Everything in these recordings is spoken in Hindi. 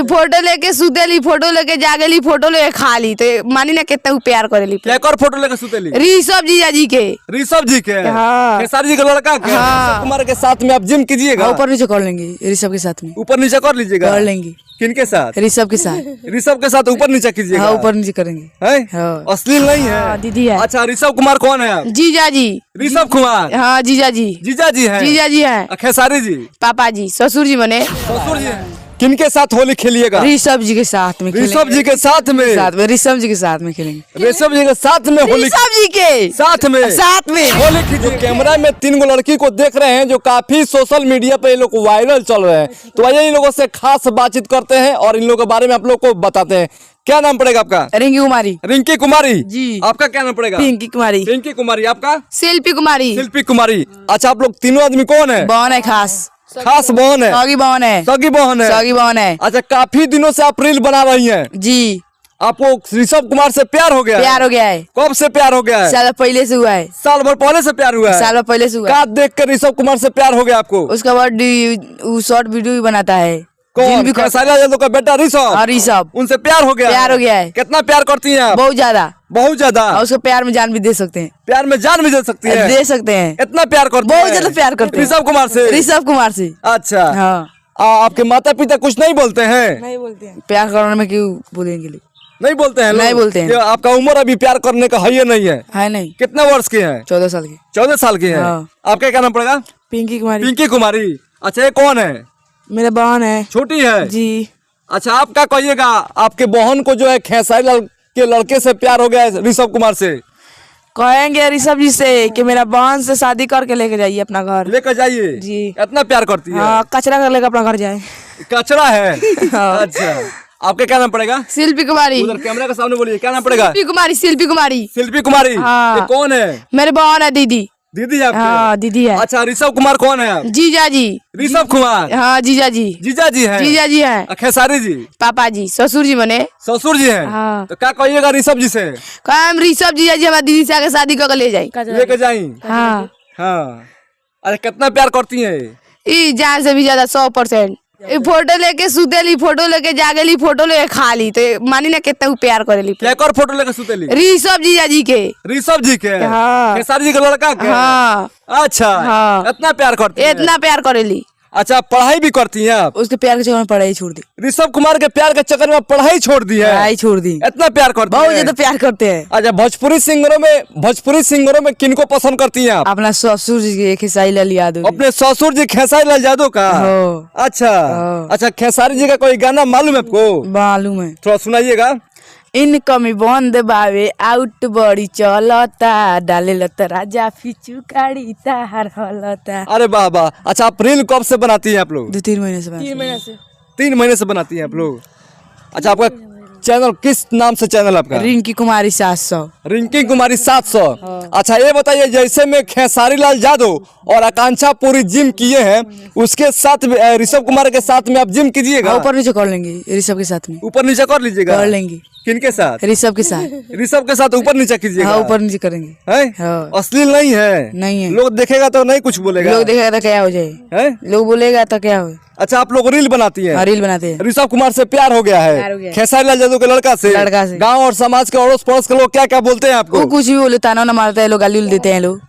फोटो लेके सुतेली, फोटो लेके जागेली, फोटो लेके खाली, तो मानी ना कितना प्यार करेली। और फोटो लेके सुतेली ऋषभ जीजा जी के। ऋषभ जी के? हाँ। खेसारी जी का लड़का के? हाँ। ऋषभ कुमार के साथ में आप जिम कीजिएगा? ऊपर नीचे कर लेंगे ऋषभ के साथ में। ऊपर नीचे कर लीजिएगा? कर लेंगे। किनके साथ? ऋषभ के साथ। ऋषभ के साथ ऊपर नीचे कीजिएगा? हाँ, ऊपर नीचे करेंगे। है? हाँ। अश्लील नहीं है? दीदी है। अच्छा, ऋषभ कुमार कौन है आप? जीजा जी। ऋषभ कुमार? हाँ, जीजा जी। जीजा जी है? जीजा जी है। खेसारी जी? पापा जी, ससुर जी बने। ससुर जी हैं। किनके साथ होली खेलिएगा? ऋषभ जी के साथ में। ऋषभ जी के साथ में? ऋषभ जी के साथ में खेलेंगे। ऋषभ जी के साथ में होली? ऋषभ जी के साथ में होली कीजिए। कैमरा में 3 गो लड़की को देख रहे हैं जो काफी सोशल मीडिया पे ये लोग वायरल चल रहे हैं, तो आइए इन लोगों से खास बातचीत करते हैं और इन लोगों के बारे में आप लोग को बताते हैं। क्या नाम पड़ेगा आपका? रिंकी कुमारी। रिंकी कुमारी जी। आपका क्या नाम पड़ेगा? पिंकी कुमारी। पिंकी कुमारी। आपका? शिल्पी कुमारी। शिल्पी कुमारी। अच्छा, आप लोग तीनों आदमी कौन है? बहन है, खास बहन है? सगी बहन है। सगी बहन है? सगी बहन है। अच्छा, काफी दिनों से आप रील बना रही हैं। जी। आपको ऋषभ कुमार से प्यार हो गया? प्यार हो गया है। कब से प्यार हो गया है? साल पहले से हुआ है। साल भर पहले से प्यार हुआ है? साल पहले से हुआ है। क्या देख कर ऋषभ कुमार से प्यार हो गया आपको? उसका बाद शॉर्ट वीडियो भी बनाता है। कौन? खेसारी लाल यादव का बेटा ऋषभ? और ऋषभ। उनसे प्यार हो गया? प्यार हो गया है। कितना प्यार करती हैं आप? बहुत ज्यादा। बहुत ज्यादा? और उसको प्यार में जान भी दे सकते हैं। प्यार में जान भी दे सकती है? दे सकते हैं। इतना प्यार करती है? बहुत ज्यादा प्यार करते हैं। ऋषभ कुमार से? ऋषभ कुमार से। अच्छा। हाँ। आपके माता पिता कुछ नहीं बोलते हैं? नहीं बोलते हैं। प्यार करने में क्यों बोलेंगे? नहीं बोलते हैं? नहीं बोलते हैं। कि आपका उम्र अभी प्यार करने का है या नहीं है? है नहीं। कितने वर्ष के हैं? 14 साल की। 14 साल की है। हाँ। आपका क्या नाम पड़ेगा? पिंकी कुमारी। पिंकी कुमारी। अच्छा, ये कौन है? मेरा बहन है। छोटी है? जी। अच्छा, आप क्या कहिएगा? आपके बहन को जो है खेसारी लाल के लड़के से प्यार हो गया है ऋषभ कुमार से? कहेंगे ऋषभ जी से कि मेरा बहन से शादी करके लेके जाइए अपना घर। लेकर जाइए। जी। इतना प्यार करती है? हाँ, कचरा कर लेकर अपना घर जाए। कचरा है? अच्छा, आपका क्या नाम पड़ेगा? शिल्पी कुमारी। उधर कैमरा के सामने बोलिए, क्या नाम पड़ेगा? शिल्पी कुमारी। शिल्पी कुमारी। शिल्पी कुमारी। हाँ। ये कौन है? मेरे बहन है, दीदी। दीदी आपके? हाँ, दीदी है। अच्छा, ऋषभ कुमार कौन है आप? जीजा जी। ऋषभ कुमार? हाँ, जीजा जी। जीजा जी है? जीजा जी है। खेसारी जी? पापा जी, ससुर जी बने। ससुर जी है? हाँ। तो क्या कहिएगा ऋषभ जी से? काम ऋषभ जीजा जी हमारी दीदी से आके शादी करके ले जाए। लेके जाई? हाँ। हाँ। अरे, कितना प्यार करती है? ई जान से भी ज्यादा 100%। फोटो लेके सुतेली, फोटो लेके जागेली, फोटो लेके खाली, तो मानी ना कितना प्यार करेली। और फोटो लेके सुतेली? ऋषभ जीजा जी के। ऋषभ जी के? हाँ। खेसारी जी का लड़का के? हाँ। अच्छा। हाँ। इतना प्यार करती है? इतना प्यार करेली। अच्छा, पढ़ाई भी करती हैं आप? उसके प्यार के चक्कर में पढ़ाई छोड़ दी। ऋषभ कुमार के प्यार के चक्कर में पढ़ाई छोड़ दी है? पढ़ाई छोड़ दी। इतना प्यार करती बहुत है? ज्यादा प्यार करते हैं। अच्छा, भोजपुरी सिंगरों में किनको पसंद करती हैं आप? अपना ससुर जी के खेसारी लाल यादव। अपने ससुर जी खेसारी लाल यादव का? हाँ। अच्छा। हाँ। अच्छा, खेसारी जी का कोई गाना मालूम है आपको? मालूम है। थोड़ा सुनाइएगा। इनकमी बंद बावे आउट बड़ी चलता डाले लत राजा फिचू काड़ी तार हलता। अरे वाह वाह। अच्छा, आप रील कब से बनाती हैं आप लोग? 2-3 महीने से। 3 महीने से बनाती हैं आप लोग? अच्छा, आपका चैनल किस नाम से चैनल आपका? रिंकी कुमारी 700। रिंकी कुमारी 700। अच्छा, ये बताइए, जैसे में खेसारी लाल यादव और आकांक्षा पूरी जिम किए हैं, उसके साथ ऋषभ कुमार के साथ में आप जिम कीजिएगा? ऊपर नीचे कर लेंगे ऋषभ के साथ में। ऊपर नीचे कर लीजिएगा? कर लेंगे। किनके साथ? ऋषभ के साथ। ऋषभ के साथ ऊपर नीचे कीजिएगा? हाँ, ऊपर नीचे करेंगे। है? हाँ। अश्लील नहीं है? नहीं है। लोग देखेगा तो नहीं कुछ बोलेगा? लोग देखेगा तो क्या हो जाए? है? लोग बोलेगा तो क्या हो? अच्छा, आप लोग रील बनाती हैं? हाँ, रील बनाते हैं। ऋषभ कुमार से प्यार हो गया प्यार हो है गया। खेसारी लाल यादव के लड़का से? गांव और समाज के अड़ोस पड़ोस के लोग क्या क्या बोलते हैं आपको? वो कुछ भी बोले, ताना ना मारता है लोग, गाली देते हैं लोग।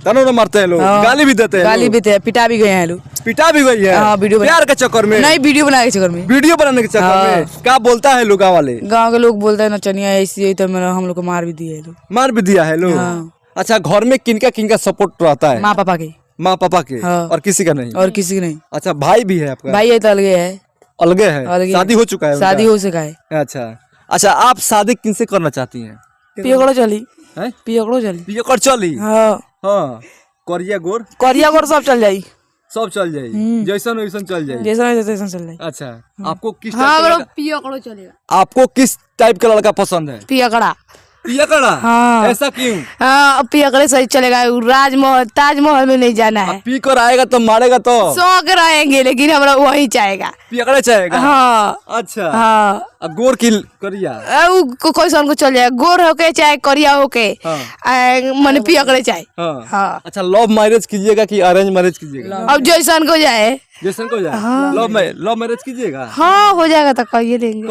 ताना मारते हैं लोग? हाँ। गाली भी देते हैं? गाली भी देते हैं, पिटा भी गए हैं लोग। पिटा भी गई है? हाँ, वीडियो प्यार के चक्कर में? नहीं, वीडियो बनाने के चक्कर में। वीडियो बनाने के चक्कर में? क्या बोलता है लोग वाले? गांव के लोग बोलते हैं नचनिया ऐसी है, तो मेरा हम लोग को मार भी दिए लोग। मार भी दिया है लोग? हाँ। अच्छा, घर में किनका किनका सपोर्ट रहता है? माँ पापा के। माँ पापा के? हाँ। और किसी का नहीं? और किसी की नहीं। अच्छा, भाई भी है आपका? भाई है तो अलगे है। अलगे है? अलगे। शादी हो चुका है? शादी हो सका है। अच्छा। अच्छा, आप शादी किनसे करना चाहती हैं? पियकड़ो चली। हैं? पियकड़ो चली। पियकड़ चली? हाँ। हाँ। करिया गोर? करिया गोर सब चल जाई। सब चल जाए? जैसन वैसन चल जाए? जैसा नहीं तैसा चल जाई। अच्छा, आपको किस हाँ, टाइप का पियकड़ो चलेगा। आपको किस टाइप का लड़का पसंद है? पियकड़ा। पियकड़ा? हाँ। ऐसा क्यों? हाँ, अब पियकड़े सही चलेगा। राजमहल ताजमहल में नहीं जाना है। पी कर आएगा तो मारेगा तो? शौक रहेंगे लेकिन हमरा वही चाहेगा। पियकड़े चाहेगा? हाँ अच्छा। हाँ। गोर की करिया? कोई सन को चल जाए, गोर होके चाहे करिया होके। हाँ। मन पियकड़े चाहे। हाँ। हाँ। अच्छा, लव मैरिज कीजिएगा कि अरेंज मैरिज कीजिएगा? अब जैसन को जाए। जैसन को जाए। लव मैरिज कीजिएगा? हाँ, हो जाएगा तो कहिए देंगे।